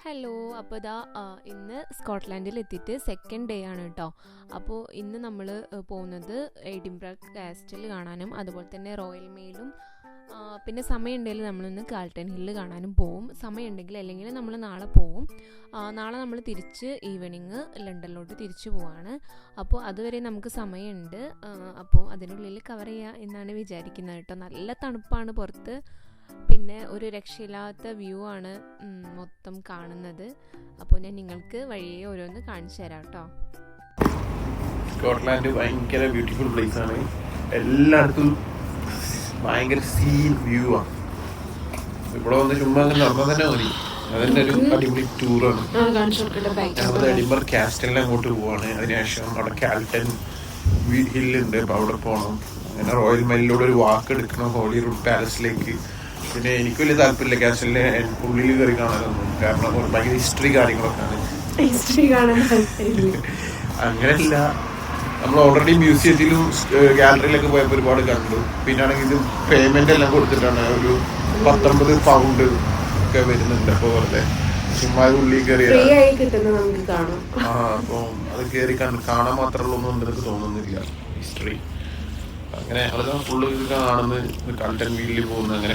Hello. അപ്പോൾ ഇതാ ഇന്ന് സ്കോട്ട്ലാൻഡിൽ എത്തിയിട്ട് സെക്കൻഡ് ഡേ ആണ് കേട്ടോ. അപ്പോൾ ഇന്ന് നമ്മൾ പോകുന്നത് എഡിൻബറ കാസ്റ്റൽ കാണാനും അതുപോലെ തന്നെ റോയൽ മെയിലും പിന്നെ സമയമുണ്ടെങ്കിൽ നമ്മളിന്ന് കാൾട്ടൺ ഹില്ല് കാണാനും പോവും. സമയമുണ്ടെങ്കിൽ അല്ലെങ്കിൽ നമ്മൾ നാളെ പോവും. നാളെ നമ്മൾ തിരിച്ച് ഈവനിങ് ലണ്ടനിലോട്ട് തിരിച്ചു പോവാണ്. അപ്പോൾ അതുവരെ നമുക്ക് സമയമുണ്ട്. അപ്പോൾ അതിനുള്ളിൽ കവർ ചെയ്യുക എന്നാണ് വിചാരിക്കുന്നത് കേട്ടോ. നല്ല തണുപ്പാണ് പുറത്ത്, പിന്നെ ഒരു രക്ഷയില്ലാത്ത വ്യൂ ആണ് മൊത്തം കാണുന്നത്. അപ്പോൾ ഞാൻ നിങ്ങൾക്ക് വഴിയെ ഓരോന്ന് കാണിച്ചു തരാം കേട്ടോ. സ്കോട്ട്ലാൻഡ് ഭയങ്കര ബ്യൂട്ടിഫുൾ പ്ലേസ് ആണ്. എല്ലായിടത്തും ഭയങ്കര സീൻ വ്യൂ ആണ്. ഇവിടെ വന്ന് ചുമ്മാ നടന്നാൽ തന്നെ മതി. അതിൻ്റെ ഒരു അടിപൊളി ടൂറാണ്. ഞങ്ങൾ എഡിൻബറ കാസ്റ്റലിൽ അങ്ങോട്ട് പോവാണ്. അതിനുശേഷം അവിടെ കാൾട്ടൺ ഹില്ലുണ്ട്, അപ്പോൾ അവിടെ പോകണം. അങ്ങനെ റോയൽ മെയിലിലൂടെ ഒരു വാക്ക് എടുക്കണം ഹോളിവുഡ് പാലസിലേക്ക്. പിന്നെ എനിക്ക് വലിയ താല്പര്യമില്ല കാസ്റ്റലിലെ ഉള്ളിൽ കയറി കാണാനൊന്നും, കാരണം ഭയങ്കര ഹിസ്റ്ററി കാര്യങ്ങളൊക്കെ ആണ്. അങ്ങനെയല്ല, നമ്മൾ ഓൾറെഡി മ്യൂസിയത്തിലും ഗാലറിയിലൊക്കെ പോയപ്പോൾ ഒരുപാട് കണ്ടു. പിന്നെ ആണെങ്കിൽ ഇത് പേയ്മെന്റ് എല്ലാം കൊടുത്തിട്ടാണ്. ഒരു 19 പൗണ്ട് ഒക്കെ വരുന്നുണ്ട്. അപ്പോൾ വെറുതെ ചുമ്മാ ഉള്ളിൽ കയറി അപ്പോൾ അത് കയറി കാണാൻ മാത്രമുള്ള ഒന്നും എനിക്ക് തോന്നുന്നില്ല ഹിസ്റ്ററി. അങ്ങനെ അതൊക്കെ ഫുള്ള് കാണുന്നത്, കാൾട്ടൺ വീലിൽ പോകുന്നത്, അങ്ങനെ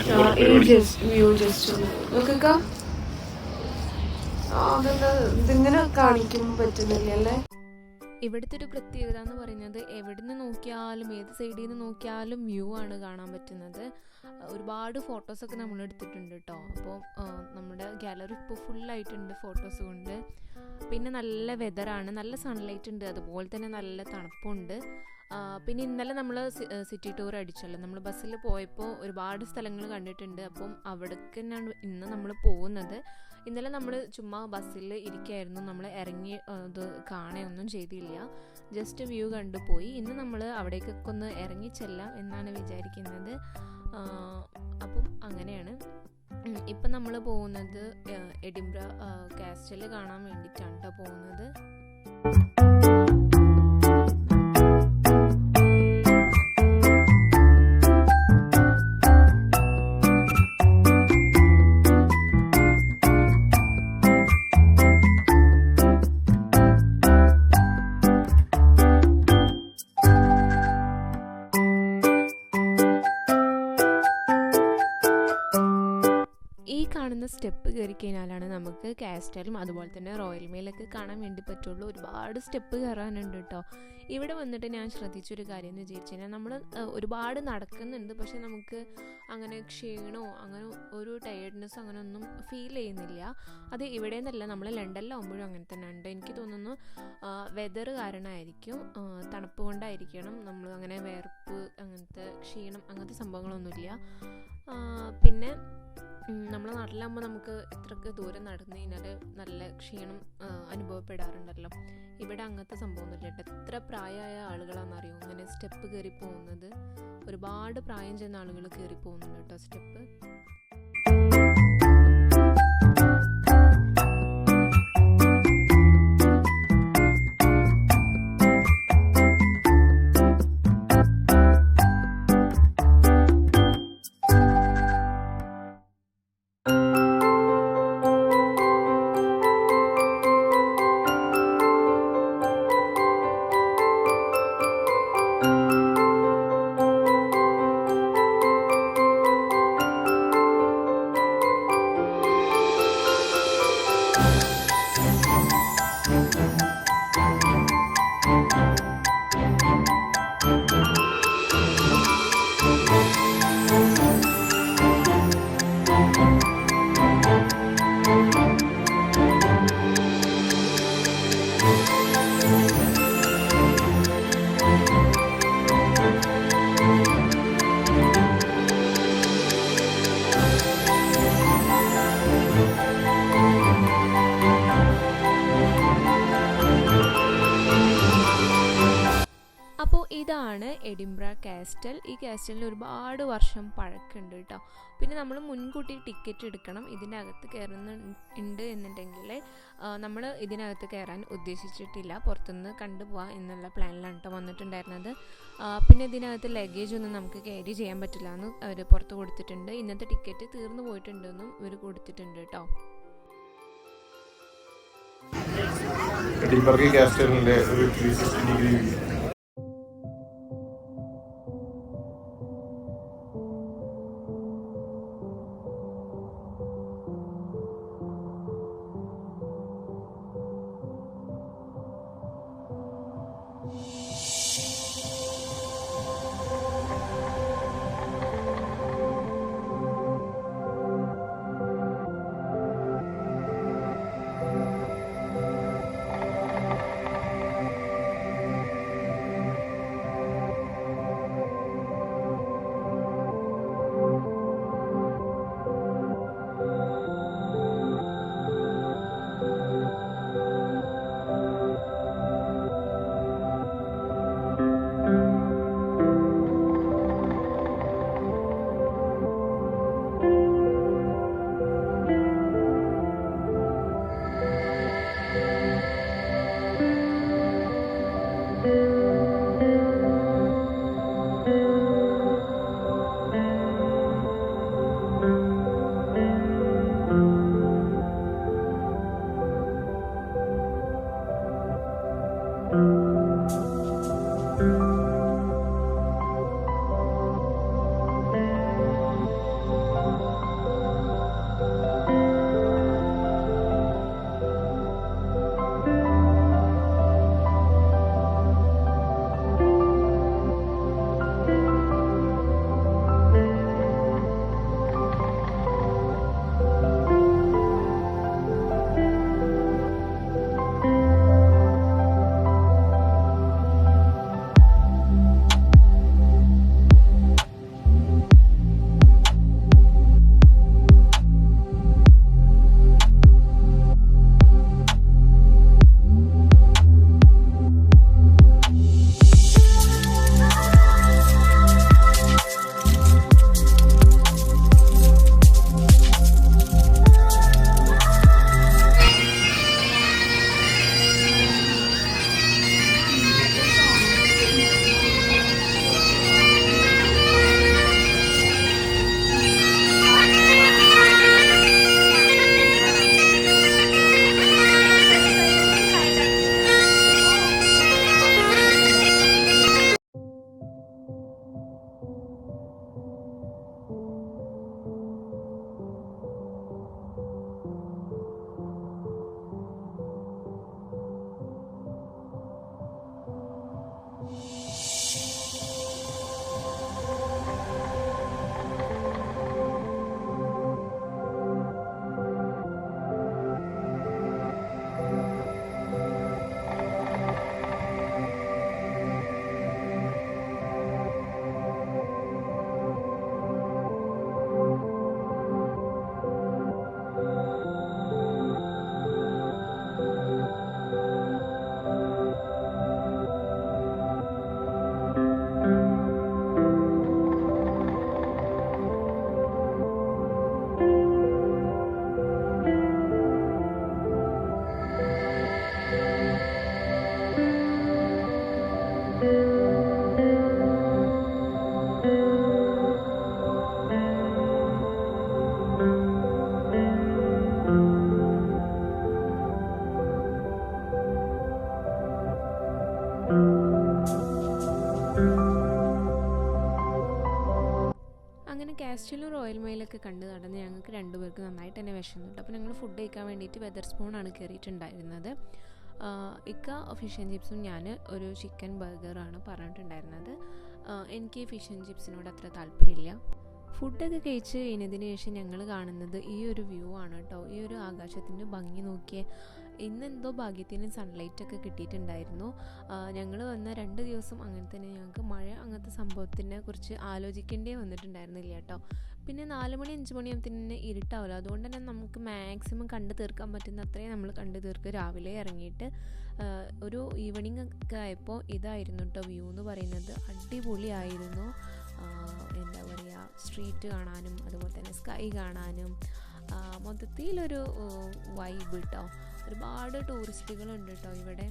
ഇവിടുത്തെ ഒരു പ്രത്യേകത എന്ന് പറയുന്നത് എവിടെ നിന്ന് നോക്കിയാലും ഏത് സൈഡിൽ നിന്ന് നോക്കിയാലും വ്യൂ ആണ് കാണാൻ പറ്റുന്നത്. ഒരുപാട് ഫോട്ടോസൊക്കെ നമ്മൾ എടുത്തിട്ടുണ്ട് കേട്ടോ. അപ്പോൾ നമ്മുടെ ഗാലറി ഇപ്പോൾ ഫുള്ളായിട്ടുണ്ട് ഫോട്ടോസ് കൊണ്ട്. പിന്നെ നല്ല വെതറാണ്, നല്ല സൺലൈറ്റ് ഉണ്ട്, അതുപോലെ തന്നെ നല്ല തണുപ്പുണ്ട്. പിന്നെ ഇന്നലെ നമ്മൾ സിറ്റി ടൂർ അടിച്ചല്ലോ. നമ്മൾ ബസ്സിൽ പോയപ്പോൾ ഒരുപാട് സ്ഥലങ്ങൾ കണ്ടിട്ടുണ്ട്. അപ്പം അവിടേക്ക് തന്നെയാണ് ഇന്ന് നമ്മൾ പോകുന്നത്. ഇന്നലെ നമ്മൾ ചുമ്മാ ബസ്സിൽ ഇരിക്കുകയായിരുന്നു, നമ്മൾ ഇറങ്ങി അത് കാണുകയൊന്നും ചെയ്തില്ല, ജസ്റ്റ് വ്യൂ കണ്ടുപോയി. ഇന്ന് നമ്മൾ അവിടേക്കൊക്കെ ഒന്ന് ഇറങ്ങിച്ചെല്ലാം എന്നാണ് വിചാരിക്കുന്നത്. അപ്പം അങ്ങനെയാണ്. ഇപ്പം നമ്മൾ പോകുന്നത് എഡിൻബറ കാസ്റ്റൽ കാണാൻ വേണ്ടിയിട്ടാണ് കേട്ടോ പോകുന്നത്. കാണുന്ന സ്റ്റെപ്പ് കയറി കഴിഞ്ഞാലാണ് നമുക്ക് കാസ്റ്റലും അതുപോലെ തന്നെ റോയൽ മെയിലൊക്കെ കാണാൻ വേണ്ടി പറ്റുള്ളൂ. ഒരുപാട് സ്റ്റെപ്പ് കയറാനുണ്ട് കേട്ടോ. ഇവിടെ വന്നിട്ട് ഞാൻ ശ്രദ്ധിച്ചൊരു കാര്യം എന്ന് വിചാരിച്ചു കഴിഞ്ഞാൽ നമ്മൾ ഒരുപാട് നടക്കുന്നുണ്ട്, പക്ഷെ നമുക്ക് അങ്ങനെ ക്ഷീണമോ അങ്ങനെ ഒരു ടയേർഡ്നെസ്സോ അങ്ങനെ ഒന്നും ഫീൽ ചെയ്യുന്നില്ല. അത് ഇവിടെ നിന്നല്ല, നമ്മൾ ലണ്ടനിലാവുമ്പോഴും അങ്ങനെ തന്നെ ഉണ്ട്. എനിക്ക് തോന്നുന്നു വെതർ കാരണമായിരിക്കും, തണുപ്പ് കൊണ്ടായിരിക്കണം നമ്മൾ അങ്ങനെ വേർപ്പ് അങ്ങനത്തെ ക്ഷീണം അങ്ങനത്തെ സംഭവങ്ങളൊന്നുമില്ല. പിന്നെ നമ്മളെ നാട്ടിലാകുമ്പോൾ നമുക്ക് എത്രയൊക്കെ ദൂരം നടന്നു കഴിഞ്ഞാൽ നല്ല ക്ഷീണം അനുഭവപ്പെടാറുണ്ടല്ലോ. ഇവിടെ അങ്ങനത്തെ സംഭവമൊന്നുമില്ല കേട്ടോ. എത്ര പ്രായമായ ആളുകളാണെന്നറിയോ അങ്ങനെ സ്റ്റെപ്പ് കയറി പോകുന്നത്. ഒരുപാട് പ്രായം ചെന്ന ആളുകൾ കയറി പോകുന്നുണ്ട് കേട്ടോ സ്റ്റെപ്പ്. ഇതാണ് എഡിൻബറ കാസ്റ്റൽ. ഈ കാസ്റ്റലിൽ ഒരുപാട് വർഷം പഴക്കമുണ്ട് കേട്ടോ. പിന്നെ നമ്മൾ മുൻകൂട്ടി ടിക്കറ്റ് എടുക്കണം. ഇതിൻ്റെ അകത്ത് കയറുന്നുണ്ട് എന്നുണ്ടെങ്കിൽ നമ്മൾ ഇതിനകത്ത് കയറാൻ ഉദ്ദേശിച്ചിട്ടില്ല, പുറത്തുനിന്ന് കണ്ടുപോകാം എന്നുള്ള പ്ലാനിലാണ് കേട്ടോ വന്നിട്ടുണ്ടായിരുന്നത്. പിന്നെ ഇതിനകത്ത് ലഗേജ് ഒന്നും നമുക്ക് ക്യാരി ചെയ്യാൻ പറ്റില്ല എന്ന് അവർ പുറത്ത് കൊടുത്തിട്ടുണ്ട്. ഇന്നത്തെ ടിക്കറ്റ് തീർന്നു പോയിട്ടുണ്ടെന്നും ഇവർ കൊടുത്തിട്ടുണ്ട് കേട്ടോ. എഡിൻബർഗ് കാസ്റ്റലിൻ്റെ ഒരു 360 ഡിഗ്രി വ്യൂ. അങ്ങനെ കാസ്റ്റലും റോയൽ മെയിലൊക്കെ കണ്ട് നടന്ന് ഞങ്ങൾക്ക് രണ്ടുപേർക്ക് നന്നായിട്ട് തന്നെ വിശന്നുണ്ട്. അപ്പോൾ ഞങ്ങൾ ഫുഡ് കഴിക്കാൻ വേണ്ടിയിട്ട് വെതർസ്പൂണാണ് കയറിയിട്ടുണ്ടായിരുന്നത്. ഇക്ക ഫിഷ് ആൻഡ് ചിപ്സും ഞാൻ ഒരു ചിക്കൻ ബർഗറാണ് പറഞ്ഞിട്ടുണ്ടായിരുന്നത്. എനിക്ക് ഫിഷ് ആൻഡ് ചിപ്സിനോട് അത്ര താല്പര്യമില്ല. ഫുഡൊക്കെ കഴിച്ച് കഴിഞ്ഞതിന് ശേഷം ഞങ്ങൾ കാണുന്നത് ഈ ഒരു വ്യൂ ആണ് കേട്ടോ. ഈ ഒരു ആകാശത്തിൻ്റെ ഭംഗി നോക്കിയേ. ഇന്നെന്തോ ഭാഗ്യത്തിന് സൺലൈറ്റൊക്കെ കിട്ടിയിട്ടുണ്ടായിരുന്നു. ഞങ്ങൾ വന്ന 2 ദിവസം അങ്ങനെ തന്നെ ഞങ്ങൾക്ക് മഴ അങ്ങനത്തെ സംഭവത്തിനെ കുറിച്ച് ആലോചിക്കേണ്ടേ വന്നിട്ടുണ്ടായിരുന്നില്ല കേട്ടോ. പിന്നെ 4 മണി 5 മണിയാകുമ്പോൾ ഇരുട്ടാവില്ല. അതുകൊണ്ട് തന്നെ നമുക്ക് മാക്സിമം കണ്ടു തീർക്കാൻ പറ്റുന്ന അത്രയും നമ്മൾ കണ്ടു തീർക്കുക. രാവിലെ ഇറങ്ങിയിട്ട് ഒരു ഈവനിങ് ഒക്കെ ആയപ്പോൾ ഇതായിരുന്നു കേട്ടോ വ്യൂ എന്ന് പറയുന്നത്. അടിപൊളിയായിരുന്നു. എന്താ പറയുക, സ്ട്രീറ്റ് കാണാനും അതുപോലെ തന്നെ സ്കൈ കാണാനും മൊത്തത്തിലൊരു വൈബ് കേട്ടോ. ഒരുപാട് ടൂറിസ്റ്റുകളുണ്ട് കേട്ടോ ഇവിടെ.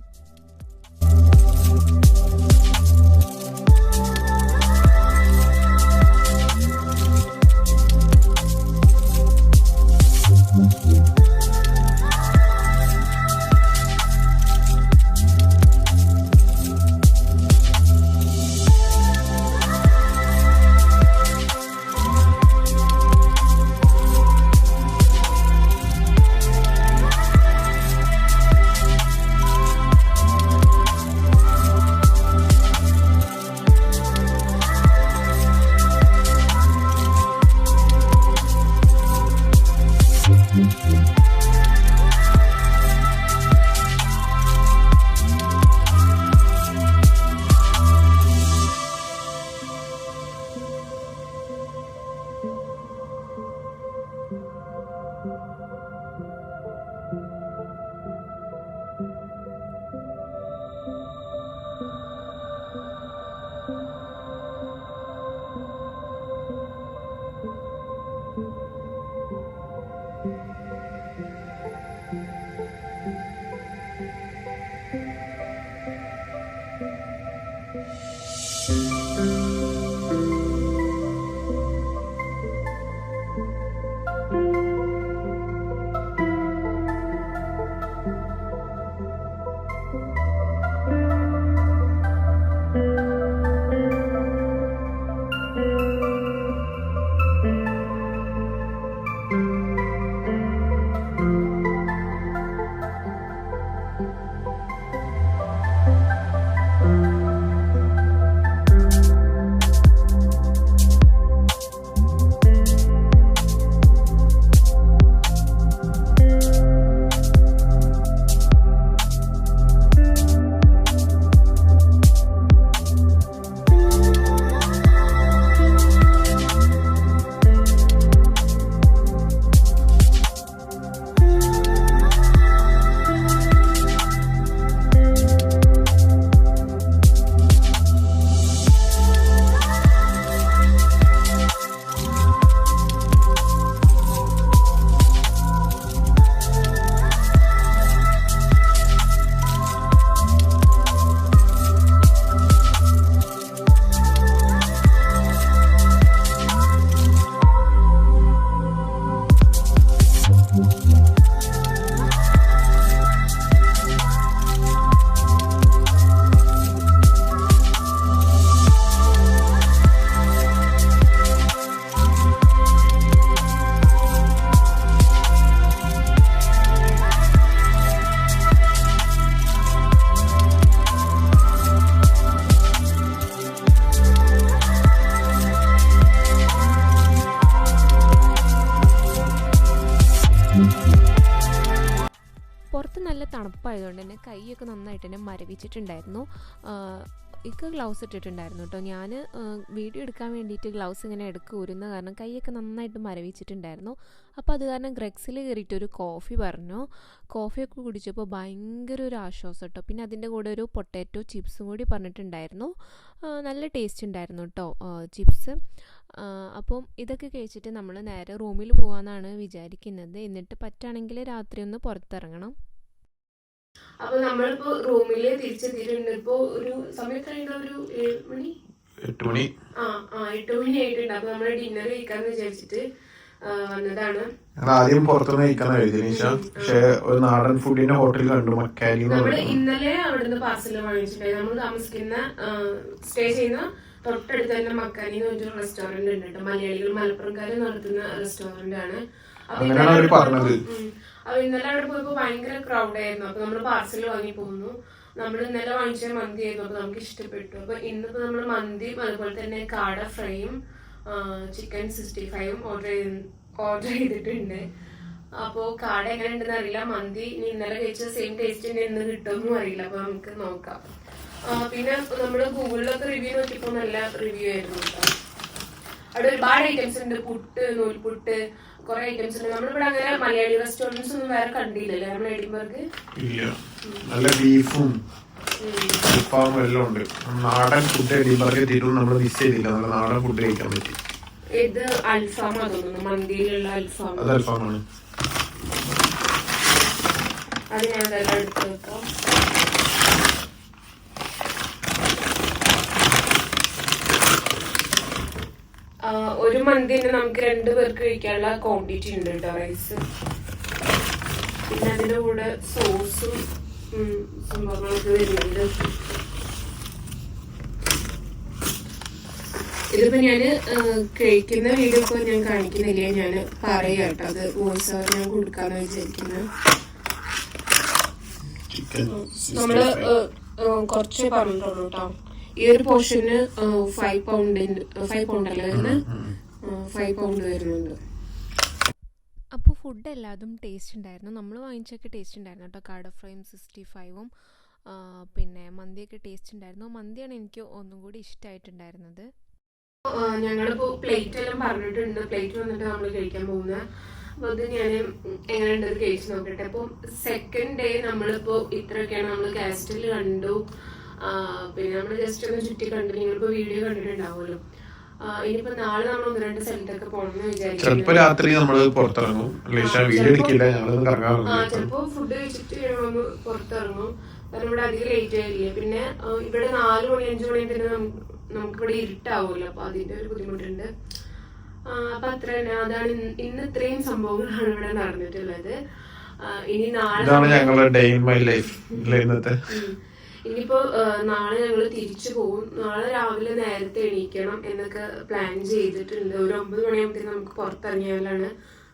പുറത്ത് നല്ല തണുപ്പായതുകൊണ്ട് തന്നെ കൈയൊക്കെ നന്നായിട്ട് തന്നെ മരവിച്ചിട്ടുണ്ടായിരുന്നു. ഇക്ക് ഗ്ലൗസ് ഇട്ടിട്ടുണ്ടായിരുന്നു കേട്ടോ. ഞാൻ വീഡിയോ എടുക്കാൻ വേണ്ടിയിട്ട് ഗ്ലൗസ് ഇങ്ങനെ ഊരുന്ന കാരണം കൈയൊക്കെ നന്നായിട്ട് മരവിച്ചിട്ടുണ്ടായിരുന്നു. അപ്പോൾ അത് കാരണം ഗ്രെക്സിൽ കയറിയിട്ടൊരു കോഫി പറഞ്ഞു. കോഫിയൊക്കെ കുടിച്ചപ്പോൾ ഭയങ്കര ഒരു ആശ്വാസം കേട്ടോ. പിന്നെ അതിൻ്റെ കൂടെ ഒരു പൊട്ടാറ്റോ ചിപ്സും കൂടി പറഞ്ഞിട്ടുണ്ടായിരുന്നു. നല്ല ടേസ്റ്റ് ഉണ്ടായിരുന്നു കേട്ടോ ചിപ്സ്. അപ്പം ഇതൊക്കെ കഴിച്ചിട്ട് നമ്മൾ നേരെ റൂമിൽ പോകാമെന്നാണ് വിചാരിക്കുന്നത്. എന്നിട്ട് പറ്റുകയാണെങ്കിൽ രാത്രി ഒന്ന് പുറത്തിറങ്ങണം. അപ്പൊ നമ്മളിപ്പോ റൂമില് തിരിച്ചെത്തിയിട്ടുണ്ട്. ഇപ്പൊ ഒരു സമയം കഴിഞ്ഞ ഒരു 7 മണി 8 മണി 8 മണി ആയിട്ടുണ്ട്. അപ്പൊ നമ്മള് ഡിന്നർ കഴിക്കാന്ന് വിചാരിച്ചിട്ട് വന്നതാണ്. ആദ്യം പുറത്തുനിന്ന് കഴിക്കാന്ന് എഴുതിയ പക്ഷെ ഒരു നാടൻ ഫുഡിന്റെ ഹോട്ടൽ കണ്ടു, മക്കാലി. നമ്മള് ഇന്നലെ അവിടുന്ന് പാർസൽ വാങ്ങിച്ചിട്ടുണ്ടായി. നമ്മൾ താമസിക്കുന്ന സ്റ്റേ ചെയ്യുന്ന തൊട്ടടുത്ത് തന്നെ മക്കാനി എന്ന് പറഞ്ഞൊരു റെസ്റ്റോറന്റ് ഉണ്ട് കേട്ടോ. മലയാളികൾ മലപ്പുറംകാര് നടത്തുന്ന റെസ്റ്റോറന്റ് ആണ്. അപ്പൊ ഇന്നലെ അവിടെ പോയപ്പോ ഭയങ്കര ക്രൗഡ് ആയിരുന്നു. അപ്പൊ നമ്മള് പാർസൽ വാങ്ങി പോന്നു. നമ്മൾ ഇന്നലെ വാങ്ങിച്ച മന്തി ആയിരുന്നു. അപ്പൊ നമുക്ക് ഇഷ്ടപ്പെട്ടു. അപ്പൊ ഇന്നിപ്പോ നമ്മള് മന്തിയും അതുപോലെ തന്നെ കാട ഫ്രൈയും ചിക്കൻ 65ഉം ഓർഡർ ചെയ്തിട്ടുണ്ട്. അപ്പോ കാട എങ്ങനെ ഉണ്ടെന്ന് അറിയില്ല. മന്തി ഇന്നലെ കഴിച്ച സെയിം ടേസ്റ്റ് തന്നെ ഇന്ന് കിട്ടുമെന്നും അറിയില്ല. അപ്പൊ നമുക്ക് നോക്കാം. പിന്നെ നമ്മള് ഗൂഗിളിലൊക്കെ റിവ്യൂ നോക്കിയപ്പോ നല്ല റിവ്യൂ ആയിരുന്നു കേട്ടോ. അവിടെ ഒരുപാട് ഐറ്റംസ് ഉണ്ട്. പുട്ട്, നൂൽപുട്ട്, കുറെ ഐറ്റംസ് ഉണ്ട്. നമ്മളിവിടെ അങ്ങനെ മലയാളി റെസ്റ്റോറൻറ്റ്സ് ഒന്നും വേറെ കണ്ടില്ലല്ലേ നമ്മൾ എഡിൻബർഗ്. നല്ല ബീഫും അൽഫാമും എല്ലാം ഉണ്ട്. നാടൻ ഫുഡ് എഡിൻബർഗ് എത്തിയിട്ടും നമ്മൾ മിസ് ചെയ്തില്ല. നല്ല നാടൻ ഫുഡ് കഴിക്കാൻ പറ്റി. ഇത് അൽഫാമാ തോന്നുന്നു, മന്തിയിലുള്ള അൽഫാം. അത് അൽഫാമാണ്. അത് ഞാൻ അതെല്ലാം എടുത്ത് വെക്കാം. ഒരു മന്തി തന്നെ നമുക്ക് 2 പേർക്ക് കഴിക്കാനുള്ള ക്വാണ്ടിറ്റി ഉണ്ട് കേട്ടോ, റൈസ്. പിന്നെ അതിന്റെ കൂടെ സോസും സംഭവങ്ങളൊക്കെ വരുന്നുണ്ട്. ഇതിപ്പോ ഞാന് കഴിക്കുന്ന വീഡിയോ ഒക്കെ ഞാൻ കാണിക്കുന്നില്ല, ഞാൻ പറയാം കേട്ടോ. അത് വോയിസ് ഓവർ ഞാൻ കൊടുക്കാന്ന് വിചാരിക്കുന്നത്. നമ്മള് കുറച്ച് പറഞ്ഞിട്ടുള്ളൂ കേട്ടോ. ഈ ഒരു പോർഷന് 5 പൗണ്ട് അല്ലേ വരുന്നത്, 5 പൗണ്ട് വരുന്നുണ്ട്. അപ്പോൾ ഫുഡ് എല്ലാതും ടേസ്റ്റ് ഉണ്ടായിരുന്നു. നമ്മൾ വാങ്ങിച്ചൊക്കെ ടേസ്റ്റ് ഉണ്ടായിരുന്നു കേട്ടോ. കാട ഫ്രൈയും 65ഉം പിന്നെ മന്തിയൊക്കെ ടേസ്റ്റ് ഉണ്ടായിരുന്നു. മന്തിയാണ് എനിക്ക് ഒന്നും കൂടി ഇഷ്ടമായിട്ടുണ്ടായിരുന്നത്. ഞങ്ങളിപ്പോ പ്ലേറ്റ് എല്ലാം പറഞ്ഞിട്ടുണ്ട്. പ്ലേറ്റ് വന്നിട്ട് നമ്മൾ കഴിക്കാൻ പോകുന്നത്. അപ്പൊ അത് ഞാൻ എങ്ങനെയുണ്ട് അത് കഴിച്ച് നോക്കട്ടെ. അപ്പൊ സെക്കൻഡ് ഡേ നമ്മളിപ്പോ ഇത്രയൊക്കെയാണ് നമ്മൾ കാസ്റ്റിൽ കണ്ടു. പിന്നെ നമ്മൾ ജസ്റ്റ് ഒന്ന് ചുറ്റി കണ്ടു. നിങ്ങളിപ്പോ വീഡിയോ കണ്ടിട്ടുണ്ടാവുമല്ലോ. ഇനിയിപ്പോ നാളെ നമ്മൾ 1-2 സ്ഥലത്തൊക്കെ പോകണമെന്ന് വിചാരിക്കുന്നു. രാത്രി നമ്മൾ പുറത്തിറങ്ങും. ചിലപ്പോ ഫുഡ് കഴിച്ചിട്ട് ഞങ്ങളൊന്ന് പുറത്തിറങ്ങും. കാരണം ഇവിടെ അധികം ലേറ്റ് ആയില്ലേ. പിന്നെ ഇവിടെ 4 മണി 5 മണി തന്നെ നമുക്കിവിടെ ഇരുട്ടാവുമല്ലോ. അപ്പൊ അതിന്റെ ഒരു ബുദ്ധിമുട്ടുണ്ട്. അപ്പൊ അത്ര തന്നെ. അതാണ് ഇന്ന് ഇത്രയും സംഭവങ്ങളാണ് ഇവിടെ നടന്നിട്ടുള്ളത്. ഇനി നാളെ ഇനിയിപ്പോ നാളെ ഞങ്ങൾ തിരിച്ചു പോകും. നാളെ രാവിലെ നേരത്തെ എണീക്കണം എന്നൊക്കെ പ്ലാൻ ചെയ്തിട്ടുണ്ട്. ഒരു 9 മണിയാകുമ്പോഴത്തേക്ക് നമുക്ക് പുറത്തിറങ്ങിയാലാണ്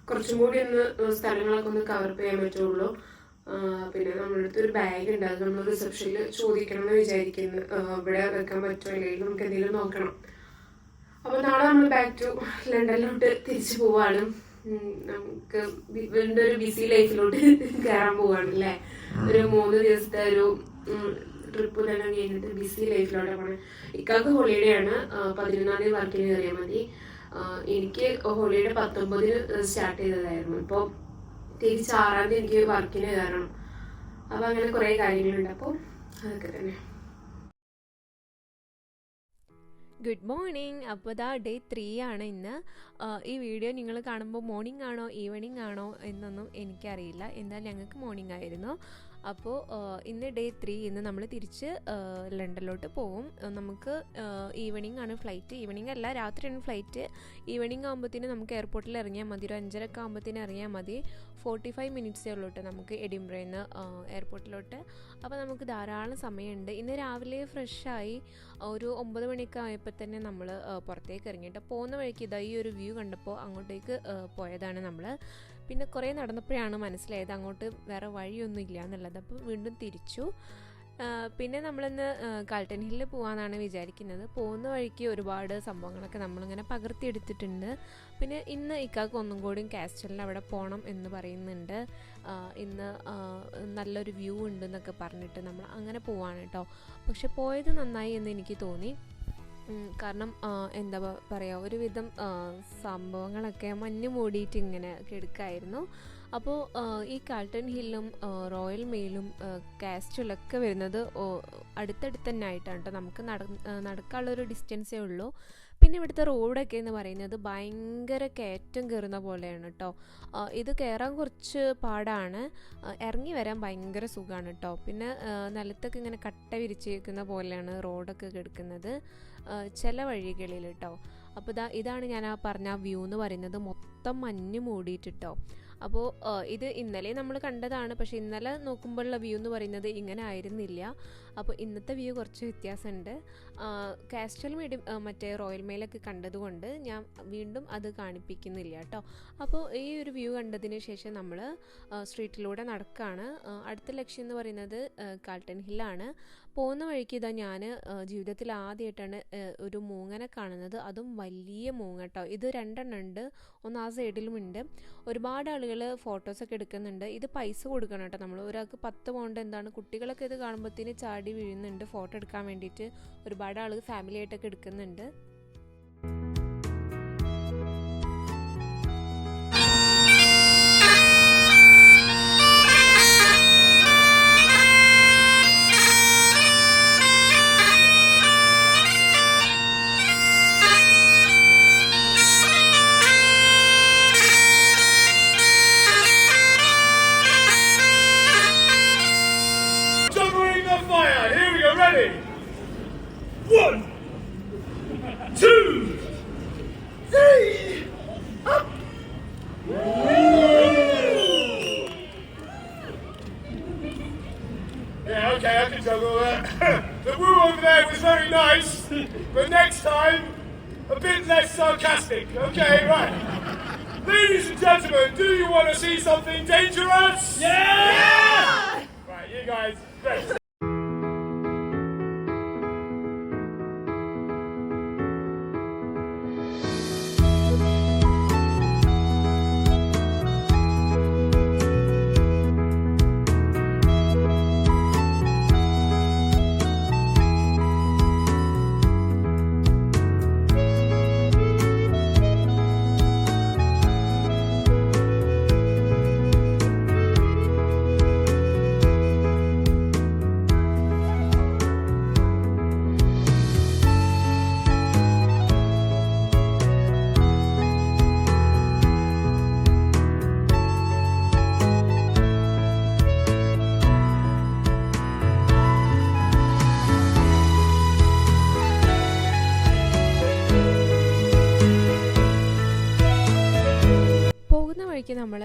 കുറച്ചും കൂടി ഒന്ന് സ്ഥലങ്ങളൊക്കെ ഒന്ന് കവർ ചെയ്യാൻ പറ്റുള്ളൂ. പിന്നെ നമ്മുടെ അടുത്ത് ഒരു ബാഗ് ഉണ്ട്. അത് നമ്മൾ റിസപ്ഷനിൽ ചോദിക്കണം എന്ന് വിചാരിക്കുന്നു. ഇവിടെ വെക്കാൻ പറ്റുമോ അല്ലെങ്കിൽ നമുക്ക് എന്തെങ്കിലും നോക്കണം. അപ്പൊ നാളെ നമ്മൾ ബാക്ക് ടു ലണ്ടനിലോട്ട് തിരിച്ചു പോവാണ്. നമുക്ക് വീണ്ടും ഒരു ബിസി ലൈഫിലോട്ട് കയറാൻ പോവാണ് അല്ലേ. ഒരു 3 ദിവസത്തെ ഒരു ട്രിപ്പ് തന്നെ കഴിഞ്ഞിട്ട് ബിസി ലൈഫിലോട്ട് പോകണം. ഇക്കാക്ക് ഹോളിഡേ ആണ്. 11-ാം തീയതി വർക്കിന് കയറിയാൽ മതി. എനിക്ക് ഹോളിഡേ 19-ന് സ്റ്റാർട്ട് ചെയ്തതായിരുന്നു. ഇപ്പോൾ തിരിച്ച് 6-ാം തീയതി എനിക്ക് വർക്കിന് കയറണം. അപ്പൊ അങ്ങനെ കുറെ കാര്യങ്ങളുണ്ട്. അപ്പോൾ അതൊക്കെ തന്നെ. Good morning. അപ്പോൾ ഇതാ ഡേ 3 ആണ് ഇന്ന്. ഈ വീഡിയോ നിങ്ങൾ കാണുമ്പോൾ മോർണിംഗ് ആണോ ഈവനിങ് ആണോ എന്നൊന്നും എനിക്കറിയില്ല. എന്തായാലും ഞങ്ങൾക്ക് മോർണിംഗ് ആയിരുന്നു. അപ്പോൾ ഇന്ന് ഡേ 3. ഇന്ന് നമ്മൾ തിരിച്ച് ലണ്ടനിലോട്ട് പോവും. നമുക്ക് ഈവനിങ് ആണ് ഫ്ലൈറ്റ്. ഈവനിങ് അല്ല, രാത്രിയാണ് ഫ്ലൈറ്റ്. ഈവനിങ് ആകുമ്പോഴത്തേനും നമുക്ക് എയർപോർട്ടിൽ ഇറങ്ങിയാൽ മതി. ഒരു 5:30 ആകുമ്പോഴത്തേനും ഇറങ്ങിയാൽ മതി. 45 മിനിറ്റ്സേ ഉള്ളൂ കേട്ടോ നമുക്ക് എഡിൻബറയിൽ നിന്ന് എയർപോർട്ടിലോട്ട്. അപ്പോൾ നമുക്ക് ധാരാളം സമയമുണ്ട്. ഇന്ന് രാവിലെ ഫ്രഷായി ഒരു 9 മണിയൊക്കെ ആയപ്പോൾ തന്നെ നമ്മൾ പുറത്തേക്ക് ഇറങ്ങിയിട്ട് പോകുന്ന വഴിക്ക് ഇതാ ഈ ഒരു വ്യൂ കണ്ടപ്പോൾ അങ്ങോട്ടേക്ക് പോയതാണ് നമ്മൾ. പിന്നെ കുറേ നടന്നപ്പോഴാണ് മനസ്സിലായത് അങ്ങോട്ട് വേറെ വഴിയൊന്നും ഇല്ല എന്നുള്ളത്. അപ്പോൾ വീണ്ടും തിരിച്ചു. പിന്നെ നമ്മളിന്ന് കാൾട്ടൺ ഹില്ലിൽ പോകാമെന്നാണ് വിചാരിക്കുന്നത്. പോകുന്ന വഴിക്ക് ഒരുപാട് സംഭവങ്ങളൊക്കെ നമ്മളിങ്ങനെ പകർത്തിയെടുത്തിട്ടുണ്ട്. പിന്നെ ഇന്ന് ഇക്കാക്ക് ഒന്നും കൂടി കാസ്റ്റലിൽ അവിടെ പോകണം എന്ന് പറയുന്നുണ്ട്. ഇന്ന് നല്ലൊരു വ്യൂ ഉണ്ടെന്നൊക്കെ പറഞ്ഞിട്ട് നമ്മൾ അങ്ങനെ പോവാണ് കേട്ടോ. പക്ഷെ പോയത് നന്നായി എന്ന് എനിക്ക് തോന്നി. കാരണം എന്താ പറയുക, ഒരുവിധം സംഭവങ്ങളൊക്കെ മഞ്ഞ് മൂടിയിട്ട് ഇങ്ങനെ കിടക്കായിരുന്നു. അപ്പോൾ ഈ കാൾട്ടൺ ഹില്ലും റോയൽ മെയിലും കാസ്റ്റലൊക്കെ വരുന്നത് അടുത്തടുത്ത് തന്നെ ആയിട്ടാണ് കേട്ടോ. നമുക്ക് നടക്കാനുള്ളൊരു ഡിസ്റ്റൻസേ ഉള്ളൂ. പിന്നെ ഇവിടുത്തെ റോഡൊക്കെ എന്ന് പറയുന്നത് ഭയങ്കര കയറ്റം കയറുന്ന പോലെയാണ് കേട്ടോ. ഇത് കയറാൻ കുറച്ച് പാടാണ്, ഇറങ്ങി വരാൻ ഭയങ്കര സുഖമാണ് കേട്ടോ. പിന്നെ നിലത്തൊക്കെ ഇങ്ങനെ കട്ട വിരിച്ചിരിക്കുന്ന പോലെയാണ് റോഡൊക്കെ കിടക്കുന്നത് ചില വഴികളിൽ കേട്ടോ. അപ്പോൾ ഇതാണ് ഞാൻ പറഞ്ഞ വ്യൂ എന്ന് പറയുന്നത്, മൊത്തം മഞ്ഞ് മൂടിയിട്ടോ. അപ്പോൾ ഇത് ഇന്നലെ നമ്മൾ കണ്ടതാണ്, പക്ഷേ ഇന്നലെ നോക്കുമ്പോഴുള്ള വ്യൂ എന്ന് പറയുന്നത് ഇങ്ങനെ ആയിരുന്നില്ല. അപ്പോൾ ഇന്നത്തെ വ്യൂ കുറച്ച് വ്യത്യാസമുണ്ട്. കാസ്റ്റൽ മറ്റേ റോയൽ മെയിലൊക്കെ കണ്ടതുകൊണ്ട് ഞാൻ വീണ്ടും അത് കാണിപ്പിക്കുന്നില്ല കേട്ടോ. അപ്പോൾ ഈ ഒരു വ്യൂ കണ്ടതിന് ശേഷം നമ്മൾ സ്ട്രീറ്റിലൂടെ നടക്കുകയാണ്. അടുത്ത ലക്ഷ്യം എന്ന് പറയുന്നത് കാൾട്ടൺ ഹില്ലാണ്. പോകുന്ന വഴിക്ക് ഇതാ ഞാൻ ജീവിതത്തിൽ ആദ്യമായിട്ടാണ് ഒരു മൂങ്ങനെ കാണുന്നത്, അതും വലിയ മൂങ്ങ കേട്ടോ. ഇത് 2 ഉണ്ട്, ഒന്ന് ആ സൈഡിലും ഉണ്ട്. ഒരുപാട് ആളുകൾ ഫോട്ടോസൊക്കെ എടുക്കുന്നുണ്ട്. ഇത് പൈസ കൊടുക്കണം കേട്ടോ. നമ്മൾ ഒരാൾക്ക് 10 പൗണ്ട് എന്താണ്, കുട്ടികളൊക്കെ ഇത് കാണുമ്പോഴത്തേന് ചാടി വീഴുന്നുണ്ട് ഫോട്ടോ എടുക്കാൻ വേണ്ടിയിട്ട്. ഒരുപാട് ആളുകൾ ഫാമിലി ആയിട്ടൊക്കെ എടുക്കുന്നുണ്ട്. Okay, I can juggle that. The woo over there was very nice, but next time, a bit less sarcastic. Okay, right. Ladies and gentlemen, do you want to see something dangerous? Yeah! Right, you guys, great. നമ്മൾ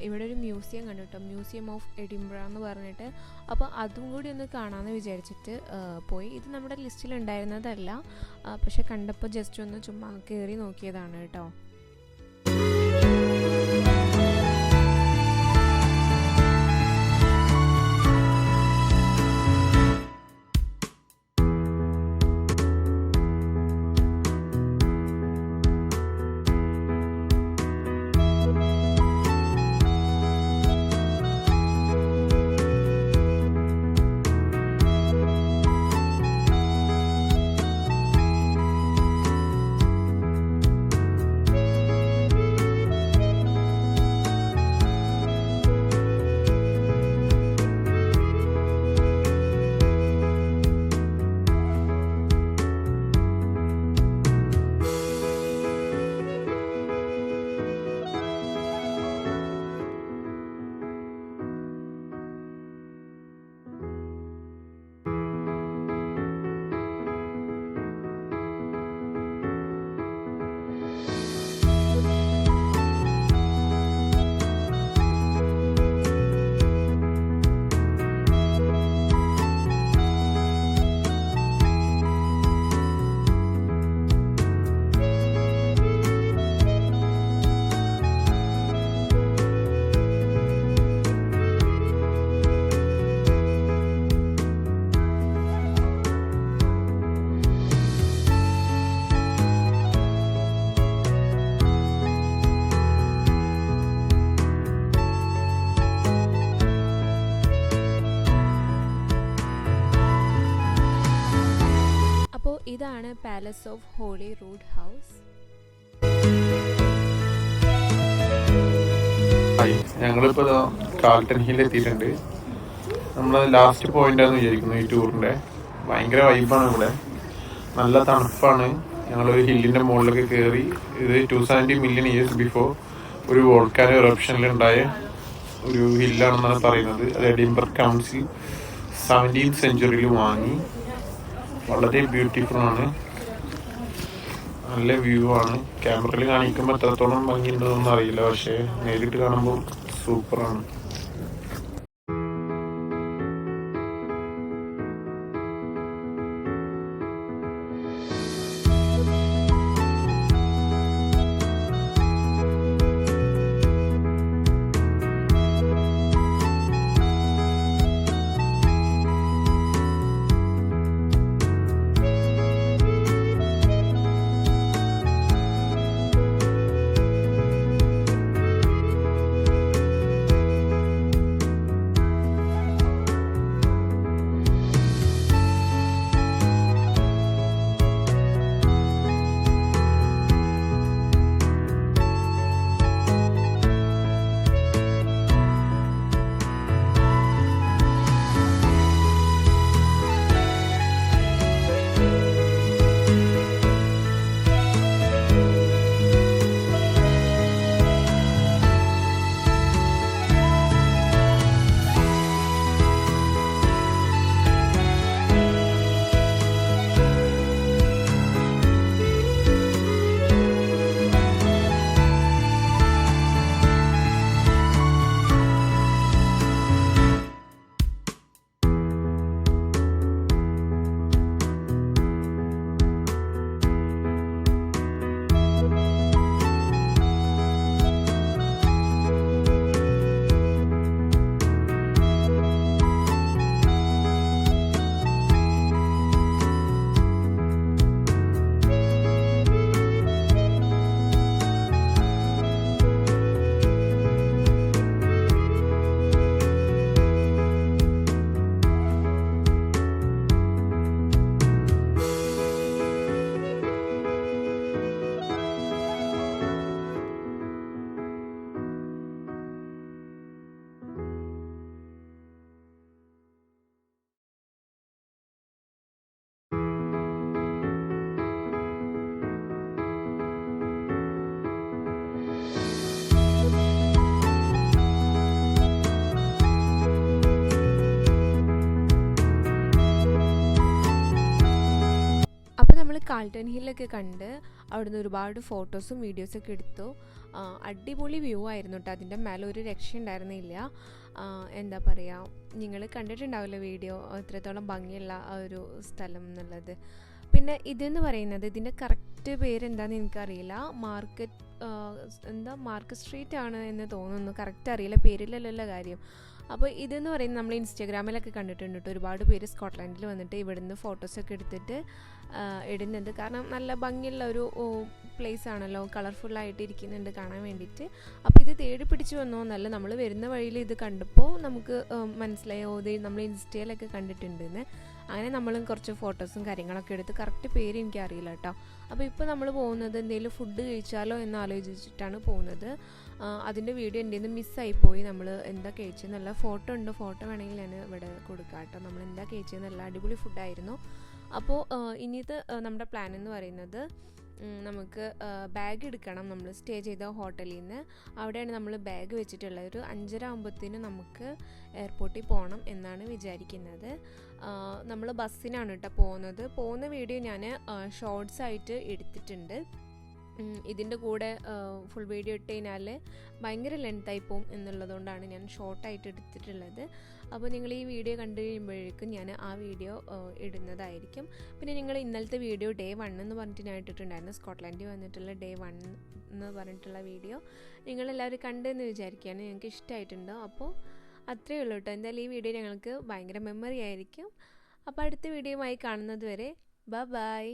ഇവിടെ ഒരു museum കണ്ടു കേട്ടോ, museum of Edinburgh എന്ന് പറഞ്ഞിട്ട്. അപ്പോൾ അതും കൂടി ഒന്ന് കാണാമെന്ന് വിചാരിച്ചിട്ട് പോയി. ഇത് നമ്മുടെ ലിസ്റ്റിൽ ഉണ്ടായിരുന്നതല്ല, പക്ഷെ കണ്ടപ്പോൾ ജസ്റ്റ് ഒന്ന് ചുമ്മാ കയറി നോക്കിയതാണ് കേട്ടോ. ഇതാണ് Palace of Holyrood House. ഞങ്ങളിപ്പോൾ കാൽട്ടൺ ഹിൽ എത്തിയിട്ടുണ്ട്. നമ്മൾ ലാസ്റ്റ് പോയിന്റാന്ന് വിചാരിക്കുന്നു ഈ ടൂറിന്റെ. ഭയങ്കര വൈബാണ് ഇവിടെ, നല്ല തണുപ്പാണ്. ഞങ്ങളൊരു ഹില്ലിന്റെ മുകളിലൊക്കെ കയറി. ഇത് 270 മില്യൺ ഇയേഴ്സ് ബിഫോർ ഒരു വോൾക്കാനോ ഇറപ്ഷനിലുണ്ടായ ഒരു ഹില്ലാണെന്നാണ് പറയുന്നത്. അത് എഡിൻബർഗ് കൗൺസിൽ 17th സെഞ്ച്വറിയിൽ വാങ്ങി. വളരെ ബ്യൂട്ടിഫുൾ ആണ്, നല്ല വ്യൂ ആണ്. ക്യാമറയിൽ കാണിക്കുമ്പോൾ എത്രത്തോളം ഭംഗിയുണ്ടെന്നൊന്നും അറിയില്ല, പക്ഷേ നേരിട്ട് കാണുമ്പോൾ സൂപ്പറാണ്. കാൾട്ടൺ ഹില്ലൊക്കെ കണ്ട് അവിടുന്ന് ഒരുപാട് ഫോട്ടോസും വീഡിയോസൊക്കെ എടുത്തു. അടിപൊളി വ്യൂ ആയിരുന്നു കേട്ടോ. അതിൻ്റെ മേലെ ഒരു രക്ഷയുണ്ടായിരുന്നില്ല. എന്താ പറയുക, നിങ്ങൾ കണ്ടിട്ടുണ്ടാവില്ല വീഡിയോ എത്രത്തോളം ഭംഗിയുള്ള ആ ഒരു സ്ഥലം എന്നുള്ളത്. പിന്നെ ഇതെന്ന് പറയുന്നത്, ഇതിൻ്റെ കറക്റ്റ് പേരെന്താണെന്ന് എനിക്കറിയില്ല. മാർക്ക് സ്ട്രീറ്റ് ആണ് എന്ന് തോന്നുന്നു, കറക്റ്റ് അറിയില്ല, പേരിലല്ലല്ലോ കാര്യം. അപ്പോൾ ഇതെന്ന് പറയുന്നത് നമ്മൾ ഇൻസ്റ്റാഗ്രാമിലൊക്കെ കണ്ടിട്ടുണ്ട് കേട്ടോ. ഒരുപാട് പേര് സ്കോട്ട്ലൻഡിൽ വന്നിട്ട് ഇവിടുന്ന് ഫോട്ടോസൊക്കെ എടുത്തിട്ട് ഇടുന്നുണ്ട്. കാരണം നല്ല ഭംഗിയുള്ള ഒരു പ്ലേസ് ആണല്ലോ, കളർഫുള്ളായിട്ട് ഇരിക്കുന്നുണ്ട് കാണാൻ വേണ്ടിയിട്ട്. അപ്പോൾ ഇത് തേടി പിടിച്ച് വന്നോന്നല്ല, നമ്മൾ വരുന്ന വഴിയിൽ ഇത് കണ്ടപ്പോൾ നമുക്ക് മനസ്സിലായോ ഇത് നമ്മൾ ഇൻസ്റ്റയിലൊക്കെ കണ്ടിട്ടുണ്ടെന്ന്. അങ്ങനെ നമ്മളും കുറച്ച് ഫോട്ടോസും കാര്യങ്ങളൊക്കെ എടുത്ത്. കറക്റ്റ് പേര് എനിക്കറിയില്ല കേട്ടോ. അപ്പോൾ ഇപ്പോൾ നമ്മൾ പോകുന്നത് എന്തെങ്കിലും ഫുഡ് കഴിച്ചാലോ എന്ന് ആലോചിച്ചിട്ടാണ് പോകുന്നത്. അതിൻ്റെ വീഡിയോ എൻ്റെ നിന്ന് മിസ്സായിപ്പോയി. നമ്മൾ എന്താ കഴിച്ചതെന്നുള്ള ഫോട്ടോ ഉണ്ട്, ഫോട്ടോ വേണമെങ്കിൽ ഞാൻ ഇവിടെ കൊടുക്കാം കേട്ടോ. നമ്മൾ എന്താ കഴിച്ചതെന്നല്ല, അടിപൊളി ഫുഡായിരുന്നു. അപ്പോൾ ഇനിയത്തെ നമ്മുടെ പ്ലാൻ എന്ന് പറയുന്നത്, നമുക്ക് ബാഗ് എടുക്കണം. നമ്മൾ സ്റ്റേ ചെയ്ത ഹോട്ടലിൽ നിന്ന് അവിടെയാണ് നമ്മൾ ബാഗ് വെച്ചിട്ടുള്ളത്. ഒരു 5:30 ആകുമ്പോഴത്തേനും നമുക്ക് എയർപോർട്ടിൽ പോകണം എന്നാണ് വിചാരിക്കുന്നത്. നമ്മൾ ബസ്സിനാണ് കേട്ടോ പോകുന്നത്. പോകുന്ന വീഡിയോ ഞാൻ ഷോർട്സ് ആയിട്ട് എടുത്തിട്ടുണ്ട്. ഇതിൻ്റെ കൂടെ ഫുൾ വീഡിയോ ഇട്ട് കഴിഞ്ഞാൽ ഭയങ്കര ലെങ്തായി പോകും എന്നുള്ളതുകൊണ്ടാണ് ഞാൻ ഷോർട്ടായിട്ട് എടുത്തിട്ടുള്ളത്. അപ്പോൾ നിങ്ങൾ ഈ വീഡിയോ കണ്ടു കഴിയുമ്പോഴേക്കും ഞാൻ ആ വീഡിയോ ഇടുന്നതായിരിക്കും. പിന്നെ നിങ്ങൾ ഇന്നലത്തെ വീഡിയോ Day 1 എന്ന് പറഞ്ഞിട്ട് ഞാൻ ഇട്ടിട്ടുണ്ടായിരുന്നു. സ്കോട്ട്ലൻഡിൽ വന്നിട്ടുള്ള Day 1 എന്ന് പറഞ്ഞിട്ടുള്ള വീഡിയോ നിങ്ങളെല്ലാവരും കണ്ടെന്ന് വിചാരിക്കുകയാണ്. ഞങ്ങൾക്ക് ഇഷ്ടമായിട്ടുണ്ടോ? അപ്പോൾ അത്രയേ ഉള്ളൂ കേട്ടോ. എന്തായാലും ഈ വീഡിയോ ഞങ്ങൾക്ക് ഭയങ്കര മെമ്മറി ആയിരിക്കും. അപ്പോൾ അടുത്ത വീഡിയോയുമായി കാണുന്നത് വരെ ബൈ.